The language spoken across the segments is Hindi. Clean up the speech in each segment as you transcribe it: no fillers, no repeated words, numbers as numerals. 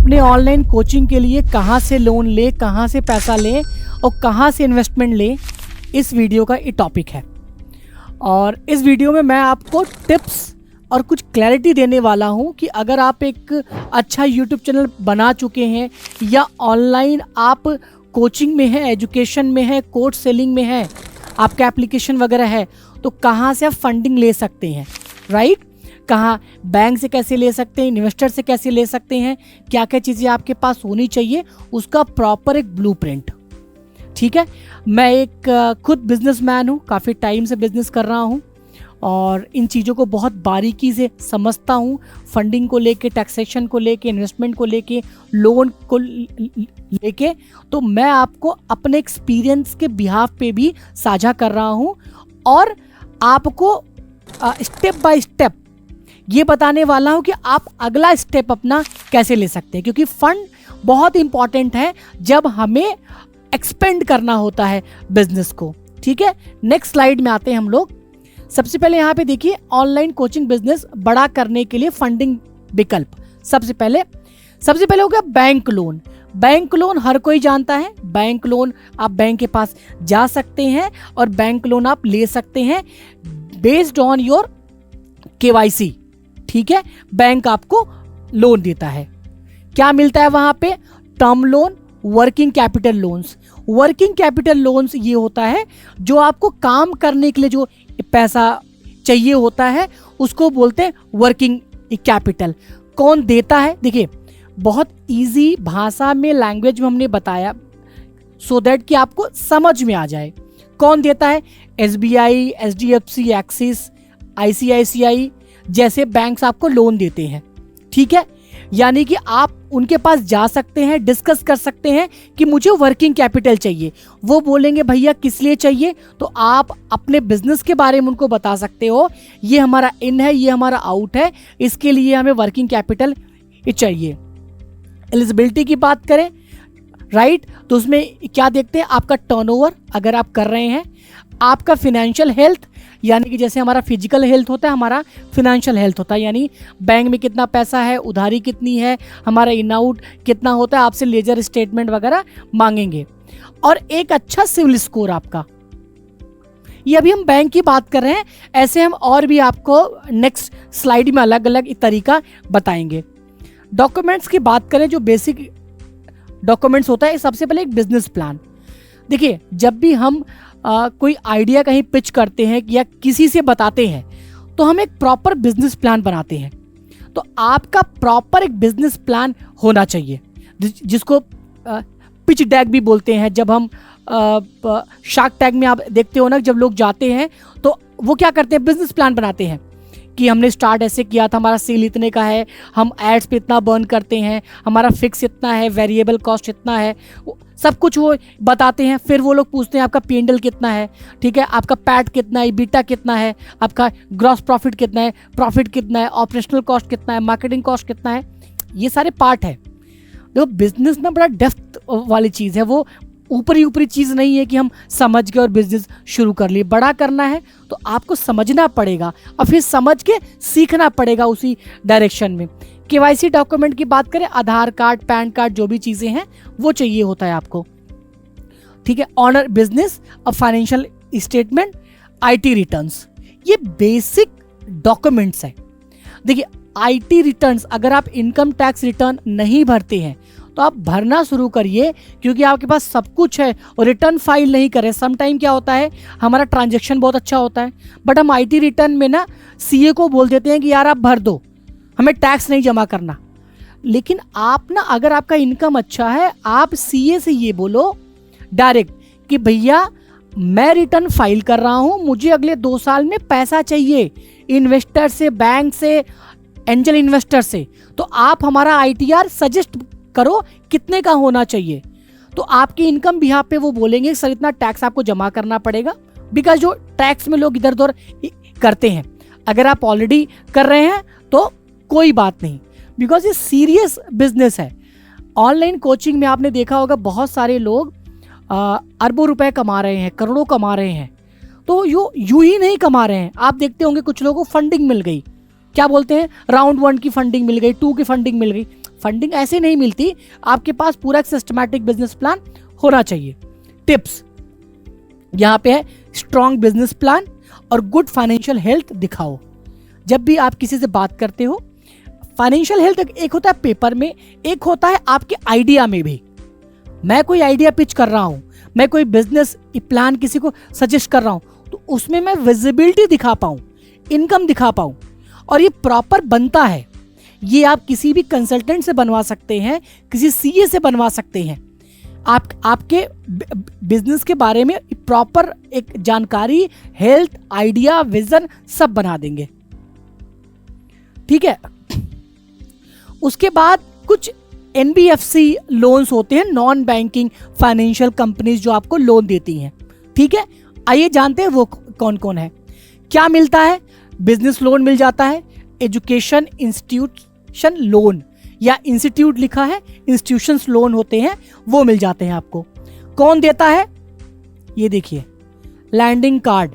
अपने ऑनलाइन कोचिंग के लिए कहाँ से लोन ले, कहाँ से पैसा ले और कहाँ से इन्वेस्टमेंट ले, इस वीडियो का ये टॉपिक है। और इस वीडियो में मैं आपको टिप्स और कुछ क्लैरिटी देने वाला हूँ कि अगर आप एक अच्छा यूट्यूब चैनल बना चुके हैं या ऑनलाइन आप कोचिंग में है, एजुकेशन में है, कोर्स सेलिंग में है, आपका एप्लीकेशन वगैरह है, तो कहाँ से आप फंडिंग ले सकते हैं, राइट? कहाँ बैंक से कैसे ले सकते हैं, इन्वेस्टर से कैसे ले सकते हैं, क्या क्या चीज़ें आपके पास होनी चाहिए, उसका प्रॉपर एक ब्लूप्रिंट। ठीक है, मैं एक खुद बिजनेसमैन हूँ, काफ़ी टाइम से बिजनेस कर रहा हूँ और इन चीज़ों को बहुत बारीकी से समझता हूँ। फंडिंग को लेके, टैक्सेशन को लेके, इन्वेस्टमेंट को लेके, लोन को लेके, तो मैं आपको अपने एक्सपीरियंस के बिहाफ पे भी साझा कर रहा हूँ और आपको स्टेप बाय स्टेप ये बताने वाला हूँ कि आप अगला स्टेप अपना कैसे ले सकते हैं, क्योंकि फंड बहुत इंपॉर्टेंट है जब हमें एक्सपेंड करना होता है बिजनेस को। ठीक है, नेक्स्ट स्लाइड में आते हैं हम लोग। सबसे पहले यहाँ पे देखिए, ऑनलाइन कोचिंग बिजनेस बड़ा करने के लिए फंडिंग विकल्प। सबसे पहले हो गया बैंक लोन। बैंक लोन हर कोई जानता है। बैंक लोन आप बैंक के पास जा सकते हैं और बैंक लोन आप ले सकते हैं बेस्ड ऑन योर KYC। ठीक है, बैंक आपको लोन देता है। क्या मिलता है वहां पे? Term loan, working capital loans. Working capital loans ये होता है जो आपको काम करने के लिए जो पैसा चाहिए होता है उसको बोलते हैं वर्किंग कैपिटल। कौन देता है? देखिए, बहुत इजी भाषा में, लैंग्वेज में हमने बताया सो दैट कि आपको समझ में आ जाए। कौन देता है? SBI, HDFC, एक्सिस, ICICI जैसे बैंक्स आपको लोन देते हैं। ठीक है, यानी कि आप उनके पास जा सकते हैं, डिस्कस कर सकते हैं कि मुझे वर्किंग कैपिटल चाहिए। वो बोलेंगे भैया किस लिए चाहिए, तो आप अपने बिजनेस के बारे में उनको बता सकते हो, ये हमारा इन है, ये हमारा आउट है, इसके लिए हमें वर्किंग कैपिटल चाहिए। एलिजिबिलिटी की बात करें, राइट, तो उसमें क्या देखते हैं? आपका टर्नओवर अगर आप कर रहे हैं, आपका फिनेंशियल हेल्थ, यानी कि जैसे हमारा फिजिकल हेल्थ होता है, हमारा फिनेंशियल हेल्थ होता है, यानी बैंक में कितना पैसा है, उधारी कितनी है, हमारा इन आउट कितना होता है, आपसे लेजर स्टेटमेंट वगैरह मांगेंगे। और एक अच्छा सिविल स्कोर आपका। ये अभी हम बैंक की बात कर रहे हैं, ऐसे हम और भी आपको नेक्स्ट स्लाइड में अलग अलग तरीका बताएंगे। डॉक्यूमेंट्स की बात करें, जो बेसिक डॉक्यूमेंट्स होता है, सबसे पहले एक बिजनेस प्लान। देखिए, जब भी हम कोई आइडिया कहीं पिच करते हैं या किसी से बताते हैं तो हम एक प्रॉपर बिजनेस प्लान बनाते हैं। तो आपका प्रॉपर एक बिजनेस प्लान होना चाहिए, जिसको पिच डेक भी बोलते हैं। जब हम शार्क टैंक में आप देखते हो ना, जब लोग जाते हैं तो वो क्या करते हैं? बिजनेस प्लान बनाते हैं कि हमने स्टार्ट ऐसे किया था, हमारा सेल इतने का है, हम एड्स पे इतना बर्न करते हैं, हमारा फिक्स इतना है, वेरिएबल कॉस्ट इतना है, सब कुछ वो बताते हैं। फिर वो लोग पूछते हैं आपका P&L कितना है, ठीक है, आपका पैट कितना है, बीटा कितना है, आपका ग्रॉस प्रॉफिट कितना है, प्रॉफिट कितना है, ऑपरेशनल कॉस्ट कितना है, मार्केटिंग कॉस्ट कितना है, ये सारे पार्ट है। देखो, बिजनेस ना बड़ा डेप्थ वाली चीज़ है, वो ऊपरी चीज़ नहीं है कि हम समझ के और बिजनेस शुरू कर लिए। बड़ा करना है तो आपको समझना पड़ेगा और फिर समझ के सीखना पड़ेगा उसी डायरेक्शन में। KYC डॉक्यूमेंट की बात करें, आधार कार्ड, पैन कार्ड, जो भी चीज़ें हैं वो चाहिए होता है आपको। ठीक है, ऑनर बिजनेस, अब फाइनेंशियल स्टेटमेंट, IT रिटर्न्स, ये बेसिक डॉक्यूमेंट्स है। देखिए, IT रिटर्न्स अगर आप इनकम टैक्स रिटर्न नहीं भरते हैं तो आप भरना शुरू करिए, क्योंकि आपके पास सब कुछ है और रिटर्न फाइल नहीं करें। सम टाइम क्या होता है, हमारा ट्रांजैक्शन बहुत अच्छा होता है बट हम IT रिटर्न में ना CA को बोल देते हैं कि यार आप भर दो, हमें टैक्स नहीं जमा करना। लेकिन आप ना, अगर आपका इनकम अच्छा है, आप CA से ये बोलो डायरेक्ट कि भैया मैं रिटर्न फाइल कर रहा हूँ, मुझे अगले 2 साल में पैसा चाहिए इन्वेस्टर से, बैंक से, एंजल इन्वेस्टर से, तो आप हमारा ITR सजेस्ट करो कितने का होना चाहिए। तो आपकी इनकम बिहाफ पे वो बोलेंगे सर इतना टैक्स आपको जमा करना पड़ेगा, बिकॉज जो टैक्स में लोग इधर उधर करते हैं। अगर आप ऑलरेडी कर रहे हैं तो कोई बात नहीं, बिकॉज ये सीरियस बिजनेस है। ऑनलाइन कोचिंग में आपने देखा होगा बहुत सारे लोग अरबों रुपए कमा रहे हैं, करोड़ों कमा रहे हैं। तो यूं ही नहीं कमा रहे हैं। आप देखते होंगे कुछ लोगों को फंडिंग मिल गई, क्या बोलते हैं, राउंड 1 की फंडिंग मिल गई, 2 की फंडिंग मिल गई। फंडिंग ऐसे नहीं मिलती, आपके पास पूरा एक सिस्टमैटिक बिजनेस प्लान होना चाहिए। टिप्स यहां पे है, स्ट्रॉन्ग बिजनेस प्लान और गुड फाइनेंशियल हेल्थ दिखाओ। जब भी आप किसी से बात करते हो, फाइनेंशियल हेल्थ एक होता है पेपर में, एक होता है आपके आइडिया में भी। मैं कोई आइडिया पिच कर रहा हूं, मैं कोई बिजनेस प्लान किसी को सजेस्ट कर रहा हूं, तो उसमें मैं विजिबिलिटी दिखा पाऊं, इनकम दिखा पाऊं, और ये प्रॉपर बनता है। ये आप किसी भी कंसल्टेंट से बनवा सकते हैं, किसी सीए से बनवा सकते हैं। आपके बिजनेस के बारे में प्रॉपर एक जानकारी, हेल्थ, आइडिया, विजन सब बना देंगे। ठीक है। उसके बाद कुछ एनबीएफसी लोन्स होते हैं, नॉन बैंकिंग फाइनेंशियल कंपनीज, जो आपको लोन देती हैं। ठीक है, आइए जानते हैं वो कौन कौन है। क्या मिलता है? बिजनेस लोन मिल जाता है, एजुकेशन इंस्टीट्यूशन लोन, या इंस्टीट्यूट लिखा है, इंस्टीट्यूशंस लोन होते हैं, वो मिल जाते हैं आपको। कौन देता है? ये देखिए, लैंडिंग कार्ड।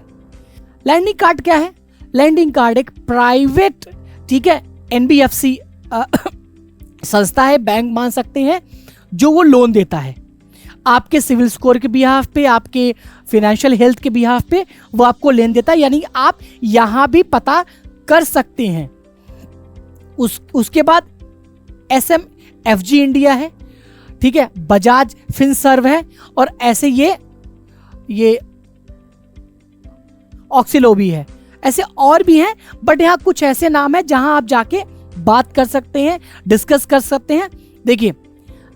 लैंडिंग कार्ड क्या है? लैंडिंग कार्ड एक प्राइवेट, ठीक है, एनबीएफसी संस्था है, बैंक मान सकते हैं, जो वो लोन देता है आपके सिविल स्कोर के बिहाफ पे, आपके फाइनेंशियल हेल्थ के बिहाफ पे, वो आपको लोन देता है। यानी आप यहां भी पता कर सकते हैं। उसके बाद SMFG इंडिया है, ठीक है, बजाज फिनसर्व है, और ऐसे ये ऑक्सिलो भी है। ऐसे और भी हैं, बट यहाँ कुछ ऐसे नाम है जहां आप जाके बात कर सकते हैं, डिस्कस कर सकते हैं। देखिए,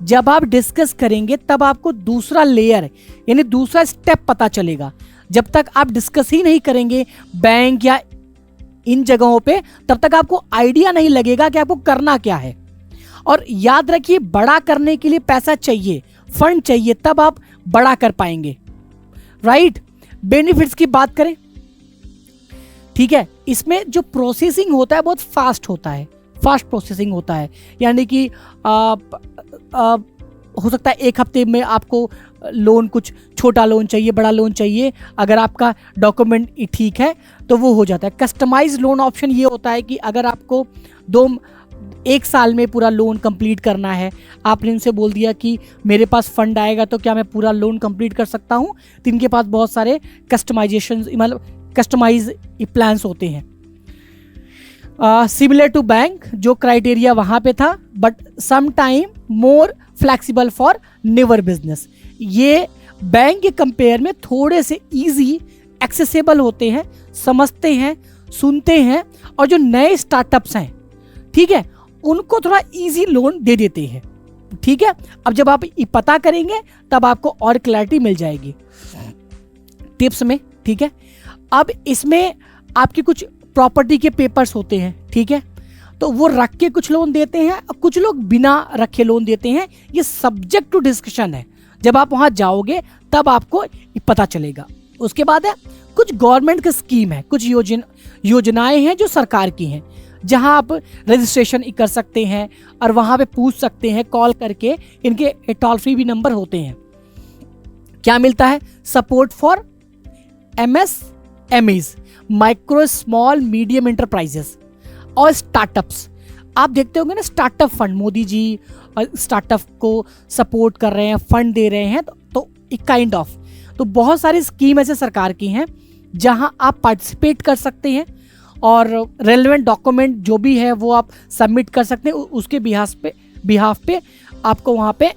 जब आप डिस्कस करेंगे तब आपको दूसरा लेयर यानी दूसरा स्टेप पता चलेगा। जब तक आप डिस्कस ही नहीं करेंगे बैंक या इन जगहों पे, तब तक आपको आइडिया नहीं लगेगा कि आपको करना क्या है। और याद रखिए, बड़ा करने के लिए पैसा चाहिए, फंड चाहिए, तब आप बड़ा कर पाएंगे। राइट। बेनिफिट्स की बात करें, ठीक है, इसमें जो प्रोसेसिंग होता है बहुत फास्ट होता है, फास्ट प्रोसेसिंग होता है। यानी कि हो सकता है 1 हफ्ते में आपको लोन, कुछ छोटा लोन चाहिए, बड़ा लोन चाहिए, अगर आपका डॉक्यूमेंट ठीक है तो वो हो जाता है। कस्टमाइज लोन ऑप्शन ये होता है कि अगर आपको 1 साल में पूरा लोन कंप्लीट करना है, आपने इनसे बोल दिया कि मेरे पास फंड आएगा तो क्या मैं पूरा लोन कंप्लीट कर सकता हूँ, तो इनके पास बहुत सारे कस्टमाइजेशन, मतलब कस्टमाइज प्लान्स होते हैं। सिमिलर टू बैंक, जो क्राइटेरिया वहाँ पे था, but some time more flexible for never business. ये बैंक के कंपेयर में थोड़े से इजी, एक्सेसिबल होते हैं, समझते हैं, सुनते हैं, और जो नए स्टार्टअप्स हैं, ठीक है, उनको थोड़ा इजी लोन दे देते हैं। ठीक है, अब जब आप ये पता करेंगे तब आपको और क्लैरिटी मिल जाएगी टिप्स में। ठीक है, अब इसमें आपके कुछ प्रॉपर्टी के पेपर्स होते हैं, ठीक है, तो वो रख के कुछ लोन देते हैं, कुछ लोग बिना रखे लोन देते हैं। ये सब्जेक्ट टू डिस्कशन है, जब आप वहां जाओगे तब आपको पता चलेगा। उसके बाद है कुछ गवर्नमेंट की स्कीम है, कुछ योजनाएं हैं जो सरकार की हैं, जहां आप रजिस्ट्रेशन कर सकते हैं और वहां पे पूछ सकते हैं कॉल करके। इनके टोल फ्री भी नंबर होते हैं। क्या मिलता है? Support for MSMEs, micro small medium enterprises और स्टार्टअप्स। आप देखते होंगे ना, startup fund, Modi ji startup को सपोर्ट कर रहे हैं, फंड दे रहे हैं, तो एक काइंड ऑफ, तो बहुत सारी स्कीम ऐसे सरकार की हैं जहां आप पार्टिसिपेट कर सकते हैं और रेलेवेंट डॉक्यूमेंट जो भी है वो आप सबमिट कर सकते हैं। उसके बिहाफ पे आपको वहाँ पे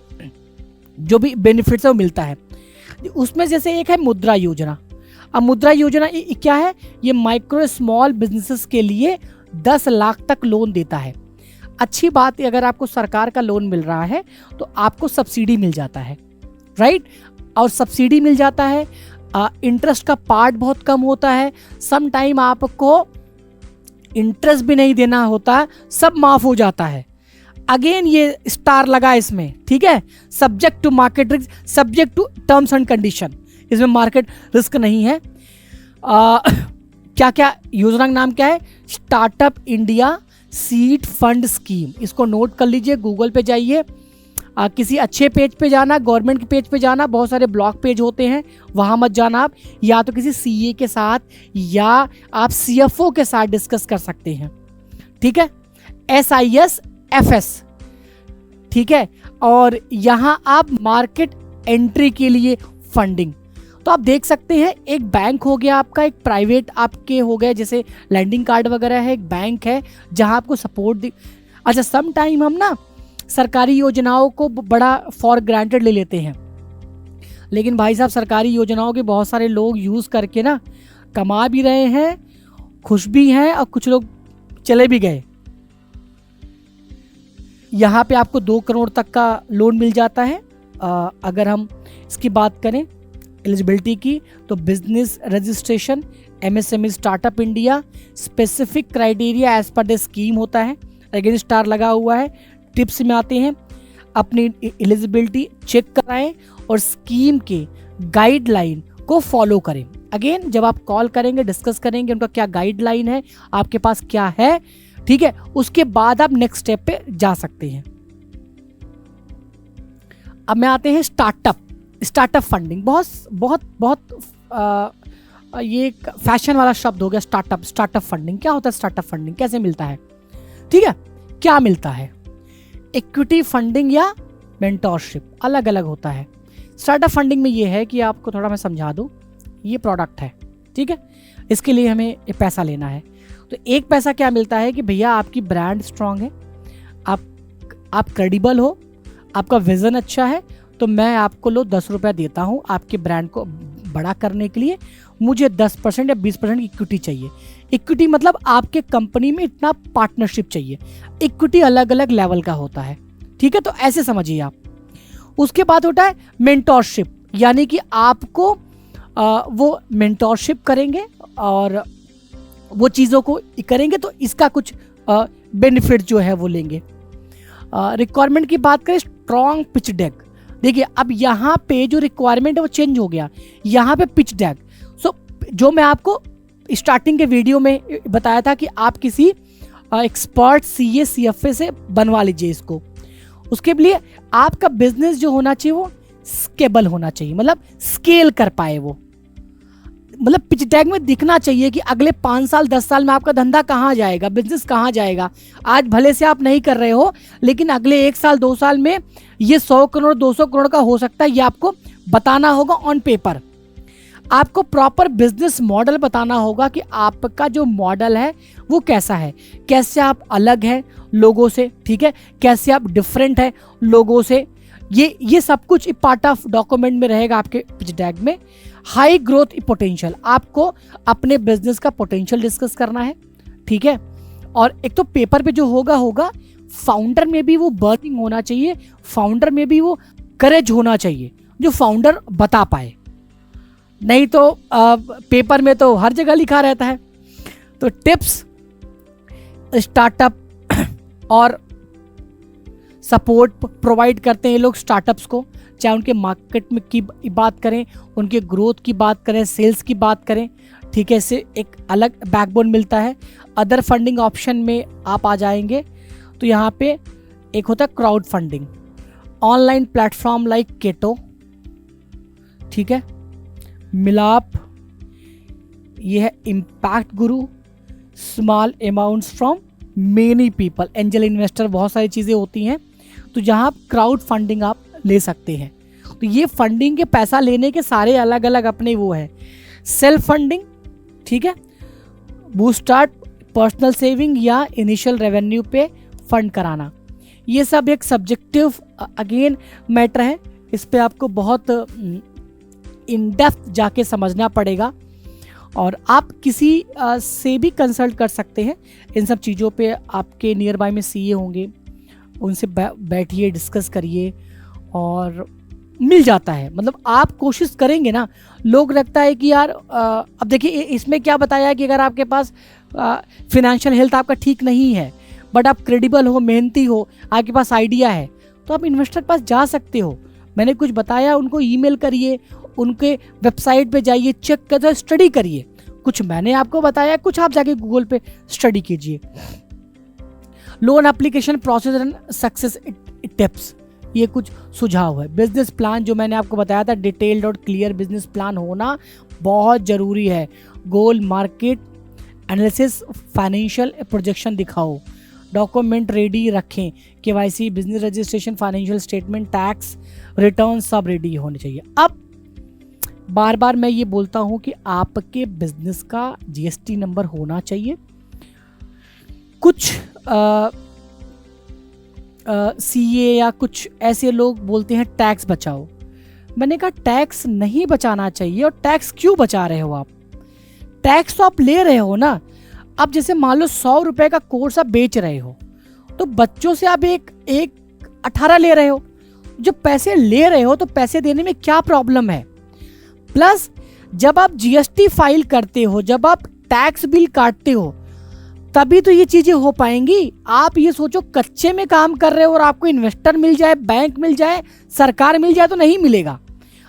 जो भी बेनिफिट्स है वो मिलता है। उसमें जैसे एक है मुद्रा योजना। अब मुद्रा योजना क्या है? ये माइक्रो स्मॉल बिजनेसेस के लिए 10 लाख तक लोन देता है। अच्छी बात है, अगर आपको सरकार का लोन मिल रहा है तो आपको सब्सिडी मिल जाता है, राइट? और सब्सिडी मिल जाता है, इंटरेस्ट का पार्ट बहुत कम होता है, सम टाइम आपको इंटरेस्ट भी नहीं देना होता, सब माफ हो जाता है। अगेन ये स्टार लगा इसमें, ठीक है, subject to market risk, subject to terms and condition, इसमें मार्केट रिस्क नहीं है। क्या क्या योजना का नाम क्या है? Startup India seed fund scheme. इसको नोट कर लीजिए, गूगल पे जाइए, किसी अच्छे पेज पे जाना, गवर्नमेंट के पेज पे जाना, बहुत सारे ब्लॉग पेज होते हैं, वहाँ मत जाना आप, या तो किसी सीए के साथ या आप सीएफओ के साथ डिस्कस कर सकते हैं, ठीक है। SISFS, ठीक है। और यहाँ आप मार्केट एंट्री के लिए फंडिंग, तो आप देख सकते हैं एक बैंक हो गया आपका, एक प्राइवेट आपके हो गए जैसे लैंडिंग कार्ड वगैरह है, एक बैंक है जहां आपको सपोर्ट अच्छा सम टाइम हम ना सरकारी योजनाओं को बड़ा फॉर ग्रांटेड ले लेते हैं, लेकिन भाई साहब सरकारी योजनाओं के बहुत सारे लोग यूज़ करके ना कमा भी रहे हैं, खुश भी हैं, और कुछ लोग चले भी गए। यहाँ पे आपको 2 करोड़ तक का लोन मिल जाता है। अगर हम इसकी बात करें एलिजिबिलिटी की, तो business registration, MSME startup India, specific criteria as per the scheme होता है, अगेन स्टार लगा हुआ है। टिप्स में आते हैं, अपनी एलिजिबिलिटी चेक कराएं और स्कीम के गाइडलाइन को फॉलो करें। अगेन जब आप कॉल करेंगे डिस्कस करेंगे उनका क्या गाइडलाइन है, आपके पास क्या है, ठीक है, उसके बाद आप नेक्स्ट स्टेप पे जा सकते हैं। अब में आते हैं स्टार्टअप फंडिंग। बहुत ये फैशन वाला शब्द हो गया स्टार्टअप फंडिंग। क्या होता है स्टार्टअप फंडिंग, कैसे मिलता है, ठीक है, क्या मिलता है? इक्विटी फंडिंग या मेंटोरशिप अलग अलग होता है। स्टार्टअप फंडिंग में ये है कि आपको थोड़ा मैं समझा दूं, ये प्रोडक्ट है, ठीक है, इसके लिए हमें पैसा लेना है। तो एक पैसा क्या मिलता है कि भैया आपकी ब्रांड स्ट्रांग है, आप क्रेडिबल हो, आपका विजन अच्छा है, तो मैं आपको 10 रुपया देता हूँ आपके ब्रांड को बड़ा करने के लिए, मुझे 10% या 20% इक्विटी चाहिए। इक्विटी मतलब आपके कंपनी में इतना पार्टनरशिप चाहिए। इक्विटी अलग अलग लेवल का होता है, ठीक है, तो ऐसे समझिए आप। उसके बाद होता है मेंटोरशिप, यानी कि आपको वो मेंटोरशिप करेंगे और वो चीज़ों को करेंगे तो इसका कुछ बेनिफिट जो है वो लेंगे। रिक्वायरमेंट की बात करें, स्ट्रॉन्ग पिच डेक। देखिए अब यहाँ पे जो रिक्वायरमेंट है वो चेंज हो गया, यहाँ पे पिच डेक। सो जो मैं आपको स्टार्टिंग के वीडियो में बताया था कि आप किसी एक्सपर्ट CA CFA से बनवा लीजिए इसको। उसके लिए आपका बिजनेस जो होना चाहिए वो स्केलेबल होना चाहिए, मतलब स्केल कर पाए वो, मतलब पिच टैग में दिखना चाहिए कि अगले 5 साल 10 साल में आपका धंधा कहाँ जाएगा, बिजनेस कहाँ जाएगा। आज भले से आप नहीं कर रहे हो, लेकिन अगले 1 साल 2 साल में ये 100 करोड़ 200 करोड़ का हो सकता है, ये आपको बताना होगा ऑन पेपर। आपको प्रॉपर बिजनेस मॉडल बताना होगा कि आपका जो मॉडल है वो कैसा है, कैसे आप अलग हैं लोगों से, ठीक है, कैसे आप डिफरेंट है लोगों से। ये सब कुछ पार्ट ऑफ डॉक्यूमेंट में रहेगा आपके पिच डेक में। हाई ग्रोथ पोटेंशियल, आपको अपने बिजनेस का पोटेंशियल डिस्कस करना है, ठीक है। और एक तो पेपर पे जो होगा फाउंडर में भी वो बर्निंग होना चाहिए, फाउंडर में भी वो करेज होना चाहिए जो फाउंडर बता पाए, नहीं तो पेपर में तो हर जगह लिखा रहता है। तो टिप्स, स्टार्टअप और सपोर्ट प्रोवाइड करते हैं ये लोग स्टार्टअप्स को, चाहे उनके मार्केट में की बात करें, उनके ग्रोथ की बात करें, सेल्स की बात करें, ठीक है, इससे एक अलग बैकबोन मिलता है। अदर फंडिंग ऑप्शन में आप आ जाएंगे तो यहाँ पे एक होता है crowd funding, online platform like Ketto, ठीक है, मिलाप, ये है Impact Guru, small amounts from many people, angel investor, बहुत सारी चीज़ें होती हैं। तो जहाँ आप क्राउड फंडिंग आप ले सकते हैं। तो ये फंडिंग के पैसा लेने के सारे अलग अलग अपने वो है। सेल्फ फंडिंग, ठीक है, बूस्टर्ट, पर्सनल सेविंग या इनिशियल रेवेन्यू पे फंड कराना, ये सब एक सब्जेक्टिव अगेन मैटर है। इस पे आपको बहुत इन डेप्थ जाके समझना पड़ेगा और आप किसी से भी कंसल्ट कर सकते हैं इन सब चीज़ों पे। आपके नियर बाय में CA होंगे, उनसे बैठिए, डिस्कस करिए और मिल जाता है। मतलब आप कोशिश करेंगे ना, लोग लगता है कि यार अब देखिए इसमें क्या बताया है कि अगर आपके पास फिनेंशियल हेल्थ आपका ठीक नहीं है बट आप क्रेडिबल हो, मेहनती हो, आपके पास आइडिया है, तो आप इन्वेस्टर के पास जा सकते हो। मैंने कुछ बताया, उनको ईमेल करिए, उनके वेबसाइट पे जाइए, चेक कर, स्टडी करिए। कुछ मैंने आपको बताया, कुछ आप जाके गूगल पे स्टडी कीजिए। Loan application process and success tips, ये कुछ सुझाव है। बिजनेस प्लान जो मैंने आपको बताया था, डिटेल्ड और क्लियर बिजनेस प्लान होना बहुत ज़रूरी है। गोल, मार्केट एनालिसिस, फाइनेंशियल प्रोजेक्शन दिखाओ, डॉक्यूमेंट रेडी रखें, KYC, business registration, financial statement, tax return सब रेडी होने चाहिए। अब बार बार मैं ये बोलता हूँ कि आपके बिजनेस का जीएसटी नंबर होना चाहिए। कुछ सीए या कुछ ऐसे लोग बोलते हैं टैक्स बचाओ। मैंने कहा टैक्स नहीं बचाना चाहिए। और टैक्स क्यों बचा रहे हो आप? टैक्स तो आप ले रहे हो ना। अब जैसे मान लो 100 रुपए का कोर्स आप बेच रहे हो, तो बच्चों से आप एक 18 ले रहे हो। जब पैसे ले रहे हो तो पैसे देने में क्या प्रॉब्लम है? प्लस जब आप जीएसटी फाइल करते हो, जब आप टैक्स बिल काटते हो, तभी तो ये चीजें हो पाएंगी। आप ये सोचो कच्चे में काम कर रहे हो और आपको इन्वेस्टर मिल जाए, बैंक मिल जाए, सरकार मिल जाए, तो नहीं मिलेगा।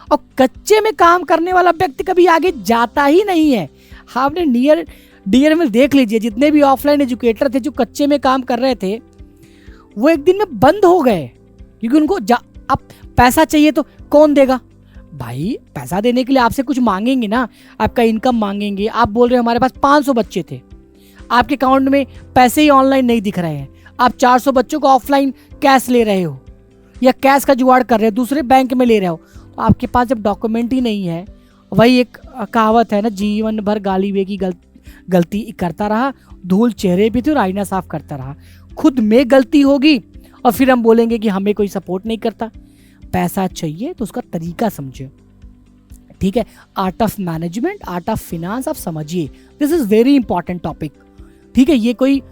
और कच्चे में काम करने वाला व्यक्ति कभी आगे जाता ही नहीं है। आपने डियर में देख लीजिए, जितने भी ऑफलाइन एजुकेटर थे जो कच्चे में काम कर रहे थे, वो एक दिन में बंद हो गए, क्योंकि उनको अब पैसा चाहिए तो कौन देगा भाई? पैसा देने के लिए आपसे कुछ मांगेंगे ना, आपका इनकम मांगेंगे। आप बोल रहे हो हमारे पास 500 बच्चे थे, आपके अकाउंट में पैसे ही ऑनलाइन नहीं दिख रहे हैं, आप 400 बच्चों को ऑफलाइन कैश ले रहे हो या कैश का जुगाड़ कर रहे हो, दूसरे बैंक में ले रहे हो, तो आपके पास जब डॉक्यूमेंट ही नहीं है, वही एक कहावत है ना, जीवन भर गाली वे की गलती करता रहा, धूल चेहरे पे थी और आईना साफ करता रहा। खुद में गलती होगी और फिर हम बोलेंगे कि हमें कोई सपोर्ट नहीं करता। पैसा चाहिए तो उसका तरीका समझिए, ठीक है? Art of management, art of finance आप समझिए। This is very important topic, ठीक है? ये कोई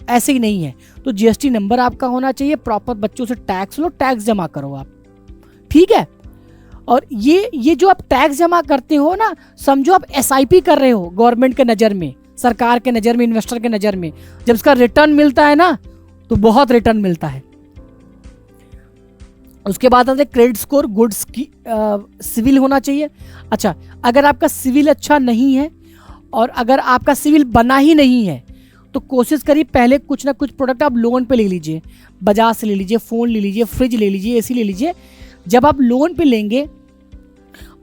ऐसे ही नहीं है। तो जीएसटी नंबर आपका होना चाहिए, प्रॉपर बच्चों से टैक्स लो, टैक्स जमा करो आप, ठीक है? और ये जो आप टैक्स जमा करते हो ना, समझो आप एसआईपी कर रहे हो गवर्नमेंट के नज़र में, सरकार के नज़र में, इन्वेस्टर के नज़र में। जब इसका रिटर्न मिलता है ना, तो बहुत रिटर्न मिलता है। उसके बाद आते क्रेडिट स्कोर, गुड्स की सिविल होना चाहिए। अच्छा, अगर आपका सिविल अच्छा नहीं है और अगर आपका सिविल बना ही नहीं है, तो कोशिश करिए पहले कुछ ना कुछ प्रोडक्ट आप लोन पे ले लीजिए। बजाज से ले लीजिए, फ़ोन ले लीजिए, फ्रिज ले लीजिए, एसी ले लीजिए। जब आप लोन पे लेंगे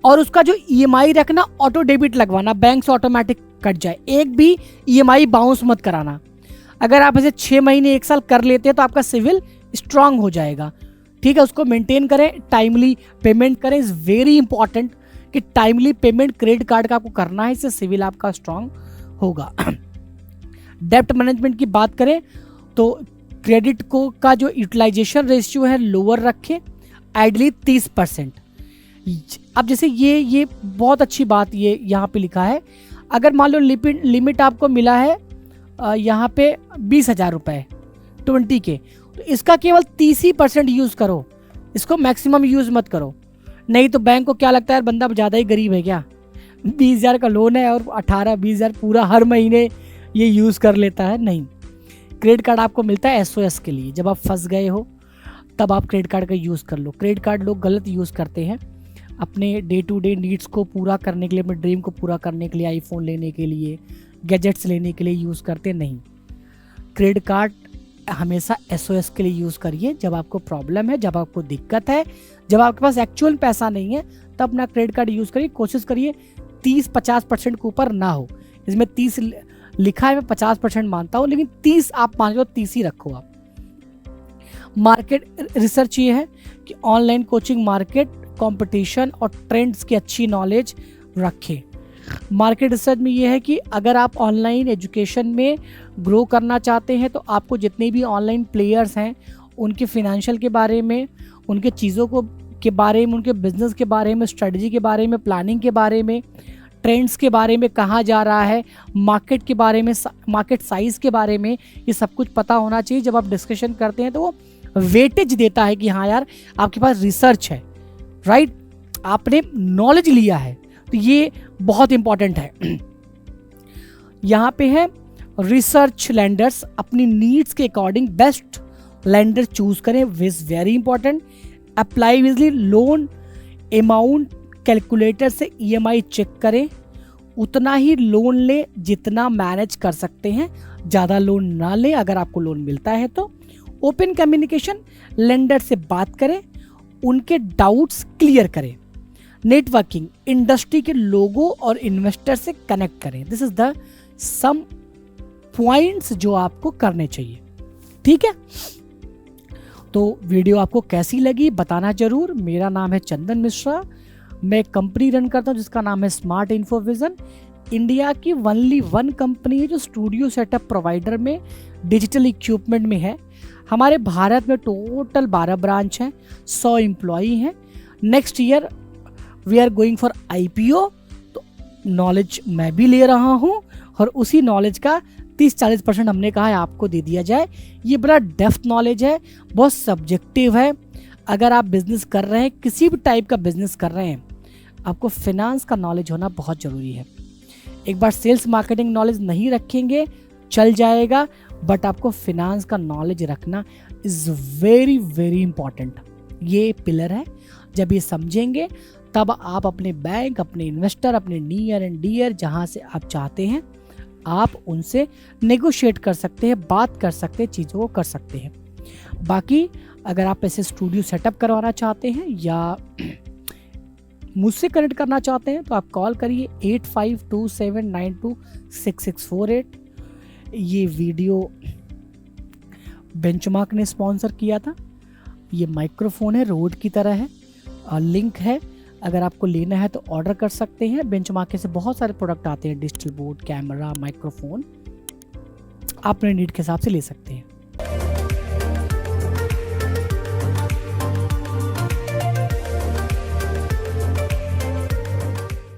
और उसका जो ईएमआई रखना, ऑटो डेबिट लगवाना, बैंक से ऑटोमेटिक कट जाए। एक भी ईएमआई बाउंस मत कराना। अगर आप इसे 6 महीने 1 साल कर लेते हैं तो आपका सिविल स्ट्रांग हो जाएगा, ठीक है? उसको मेंटेन करें, टाइमली पेमेंट करें। इज़ वेरी इंपॉर्टेंट कि टाइमली पेमेंट क्रेडिट कार्ड का आपको करना है, इससे सिविल आपका स्ट्रांग होगा। डेप्ट मैनेजमेंट की बात करें तो क्रेडिट को का जो यूटिलाइजेशन रेशियो है लोअर रखें, आइडली 30%। अब जैसे ये बहुत अच्छी बात ये यहाँ पे लिखा है, अगर मान लो लिमिट आपको मिला है यहाँ पे 20,000 रुपये 20 के, तो इसका केवल 30% यूज़ करो, इसको मैक्सिमम यूज़ मत करो। नहीं तो बैंक को क्या लगता है बंदा ज़्यादा ही गरीब है क्या, 20,000 का लोन है और 18-20,000 पूरा हर महीने ये यूज़ कर लेता है। नहीं, क्रेडिट कार्ड आपको मिलता है एसओएस के लिए। जब आप फंस गए हो तब आप क्रेडिट कार्ड का यूज़ कर लो। क्रेडिट कार्ड लोग गलत यूज़ करते हैं अपने डे टू डे नीड्स को पूरा करने के लिए, अपने ड्रीम को पूरा करने के लिए, आईफोन लेने के लिए, गैजेट्स लेने के लिए यूज़ करते नहीं। क्रेडिट कार्ड हमेशा एसओएस के लिए यूज़ करिए। जब आपको प्रॉब्लम है, जब आपको दिक्कत है, जब आपके पास एक्चुअल पैसा नहीं है, तब अपना क्रेडिट कार्ड यूज़ करिए। कोशिश करिए 30-50% के ऊपर ना हो। इसमें 30 लिखा है, मैं 50% मानता हूँ, लेकिन 30 आप मान लो, 30 ही रखो आप। मार्केट रिसर्च ये है कि ऑनलाइन कोचिंग मार्केट कंपटीशन और ट्रेंड्स की अच्छी नॉलेज रखें। मार्केट रिसर्च में ये है कि अगर आप ऑनलाइन एजुकेशन में ग्रो करना चाहते हैं तो आपको जितने भी ऑनलाइन प्लेयर्स हैं उनके फिनेंशियल के बारे में, उनके चीज़ों को के बारे में, उनके बिजनेस के बारे में, स्ट्रेटजी के बारे में, प्लानिंग के बारे में, ट्रेंड्स के बारे में, कहाँ जा रहा है, मार्केट के बारे में, मार्केट साइज़ के बारे में, ये सब कुछ पता होना चाहिए। जब आप डिस्कशन करते हैं तो वो वेटेज देता है कि हाँ यार आपके पास रिसर्च है, राइट, आपने नॉलेज लिया है। तो ये बहुत इंपॉर्टेंट है। यहाँ पे है रिसर्च लेंडर्स, अपनी नीड्स के अकॉर्डिंग बेस्ट लेंडर चूज करें, विज वेरी इंपॉर्टेंट। अप्लाई विजली लोन अमाउंट कैलकुलेटर से ईएमआई चेक करें, उतना ही लोन ले जितना मैनेज कर सकते हैं, ज़्यादा लोन ना ले अगर आपको लोन मिलता है तो। ओपन कम्युनिकेशन, लेंडर से बात करें, उनके डाउट्स क्लियर करें। नेटवर्किंग, इंडस्ट्री के लोगों और इन्वेस्टर से कनेक्ट करें। This is the some points जो आपको करने चाहिए। ठीक है, तो वीडियो आपको कैसी लगी बताना जरूर। मेरा नाम है चंदन मिश्रा, मैं कंपनी रन करता हूँ जिसका नाम है स्मार्ट इन्फोविजन। इंडिया की ओनली वन कंपनी है जो स्टूडियो सेटअप प्रोवाइडर में डिजिटल इक्विपमेंट में है। हमारे भारत में टोटल 12 ब्रांच हैं, 100 एम्प्लॉई हैं। Next year we are going for IPO, तो नॉलेज मैं भी ले रहा हूँ और उसी नॉलेज का 30-40% हमने कहा है आपको दे दिया जाए। ये बड़ा डेप्थ नॉलेज है, बहुत सब्जेक्टिव है। अगर आप बिजनेस कर रहे हैं, किसी भी टाइप का बिजनेस कर रहे हैं, आपको फिनांस का नॉलेज होना बहुत ज़रूरी है। एक बार सेल्स मार्केटिंग नॉलेज नहीं रखेंगे चल जाएगा, बट आपको फिनांस का नॉलेज रखना इज़ वेरी वेरी इंपॉर्टेंट। ये पिलर है, जब ये समझेंगे तब आप अपने बैंक, अपने इन्वेस्टर, अपने नियर एंड डियर जहाँ से आप चाहते हैं आप उनसे नेगोशिएट कर सकते हैं, बात कर सकते हैं, चीज़ों को कर सकते हैं। बाकी अगर आप ऐसे स्टूडियो सेटअप करवाना चाहते हैं या मुझसे कनेक्ट करना चाहते हैं तो आप कॉल करिए 8527926648। ये वीडियो बेंचमार्क ने स्पॉन्सर किया था। ये माइक्रोफोन है, रोड की तरह है, और लिंक है, अगर आपको लेना है तो ऑर्डर कर सकते हैं। बेंचमार्क से बहुत सारे प्रोडक्ट आते हैं, डिजिटल बोर्ड, कैमरा, माइक्रोफोन, आप अपने नीड के हिसाब से ले सकते हैं।